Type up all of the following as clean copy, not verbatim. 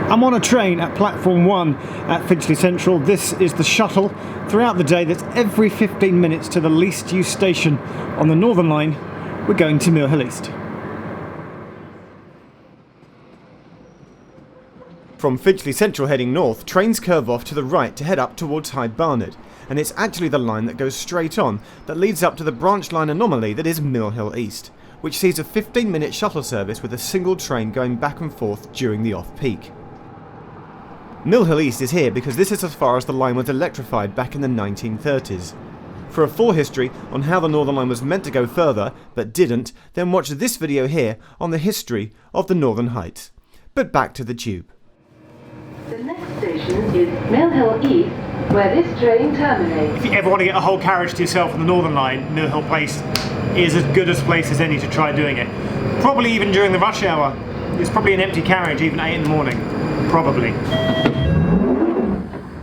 I'm on a train at platform 1 at Finchley Central. This is the shuttle throughout the day that's every 15 minutes to the least used station on the Northern Line. We're going to Mill Hill East. From Finchley Central heading north, trains curve off to the right to head up towards High Barnet, and it's actually the line that goes straight on that leads up to the branch line anomaly that is Mill Hill East, which sees a 15-minute shuttle service with a single train going back and forth during the off-peak. Mill Hill East is here because this is as far as the line was electrified back in the 1930s. For a full history on how the Northern Line was meant to go further, but didn't, then watch this video here on the history of the Northern Heights. But back to the tube. The next station is Mill Hill East, where this train terminates. If you ever want to get a whole carriage to yourself on the Northern Line, Mill Hill Place is as good a place as any to try doing it. Probably even during the rush hour. It's probably an empty carriage, even 8 in the morning. Probably.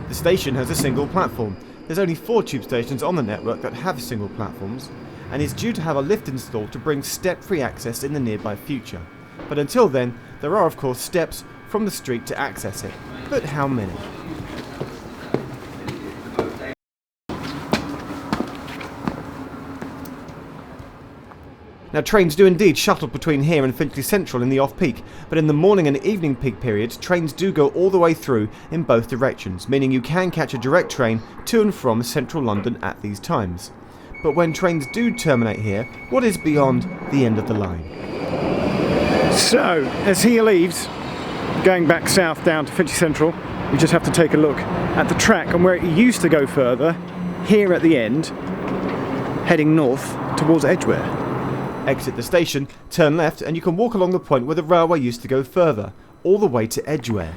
The station has a single platform. There's only 4 tube stations on the network that have single platforms, and is due to have a lift installed to bring step-free access in the nearby future. But until then, there are of course steps from the street to access it. But how many? Now trains do indeed shuttle between here and Finchley Central in the off-peak, but in the morning and evening peak periods trains do go all the way through in both directions, meaning you can catch a direct train to and from central London at these times. But when trains do terminate here, what is beyond the end of the line? So, as he leaves, going back south down to Finchley Central, we just have to take a look at the track and where it used to go further, here at the end, heading north towards Edgware. Exit the station, turn left, and you can walk along the point where the railway used to go further, all the way to Edgware.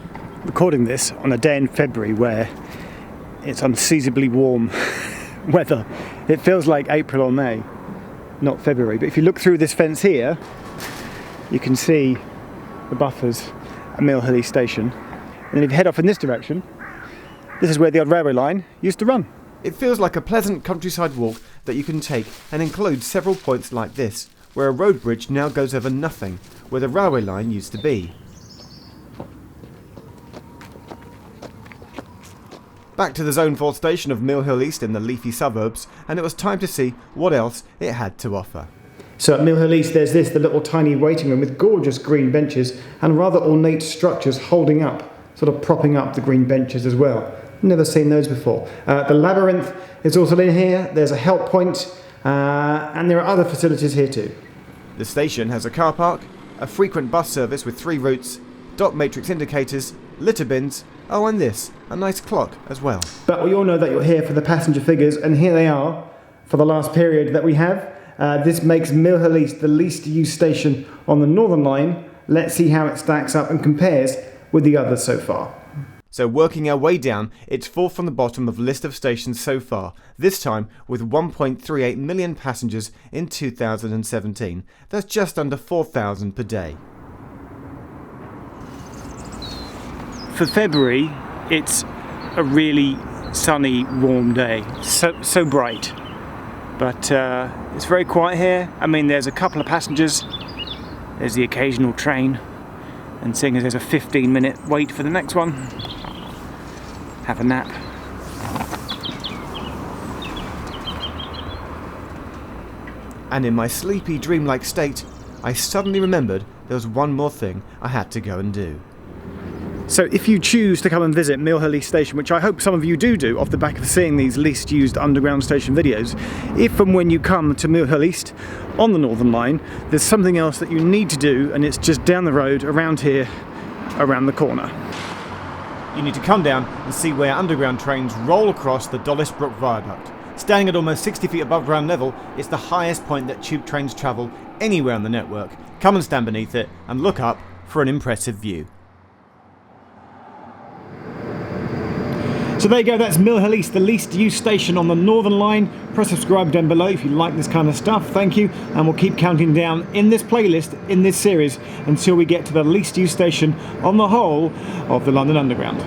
Recording this on a day in February where it's unseasonably warm weather. It feels like April or May, not February. But if you look through this fence here, you can see the buffers at Mill Hill East Station. And then if you head off in this direction, this is where the old railway line used to run. It feels like a pleasant countryside walk that you can take and includes several points like this, where a road bridge now goes over nothing, where the railway line used to be. Back to the Zone 4 station of Mill Hill East in the leafy suburbs, and it was time to see what else it had to offer. So at Mill Hill East there's the little tiny waiting room with gorgeous green benches and rather ornate structures holding up, sort of propping up the green benches as well. Never seen those before. The labyrinth is also in here, there's a help point, and there are other facilities here too. The station has a car park, a frequent bus service with 3 routes, dot matrix indicators, litter bins, oh and this, a nice clock as well. But we all know that you're here for the passenger figures, and here they are for the last period that we have. This makes Mill Hill East the least used station on the Northern Line. Let's see how it stacks up and compares with the others so far. So working our way down, it's 4th from the bottom of the list of stations so far, this time with 1.38 million passengers in 2017. That's just under 4,000 per day. For February, it's a really sunny, warm day. So bright. But it's very quiet here. I mean, there's a couple of passengers. There's the occasional train. And seeing as there's a 15-minute wait for the next one, have a nap. And in my sleepy, dreamlike state, I suddenly remembered there was one more thing I had to go and do. So if you choose to come and visit Mill Hill East Station, which I hope some of you do off the back of seeing these least used underground station videos, if and when you come to Mill Hill East on the Northern Line, there's something else that you need to do, and it's just down the road, around here, around the corner. You need to come down and see where underground trains roll across the Dollis Brook Viaduct. Standing at almost 60 feet above ground level, it's the highest point that tube trains travel anywhere on the network. Come and stand beneath it and look up for an impressive view. So there you go, that's Mill Hill East, the least used station on the Northern Line. Press subscribe down below if you like this kind of stuff, thank you. And we'll keep counting down in this playlist, in this series, until we get to the least used station on the whole of the London Underground.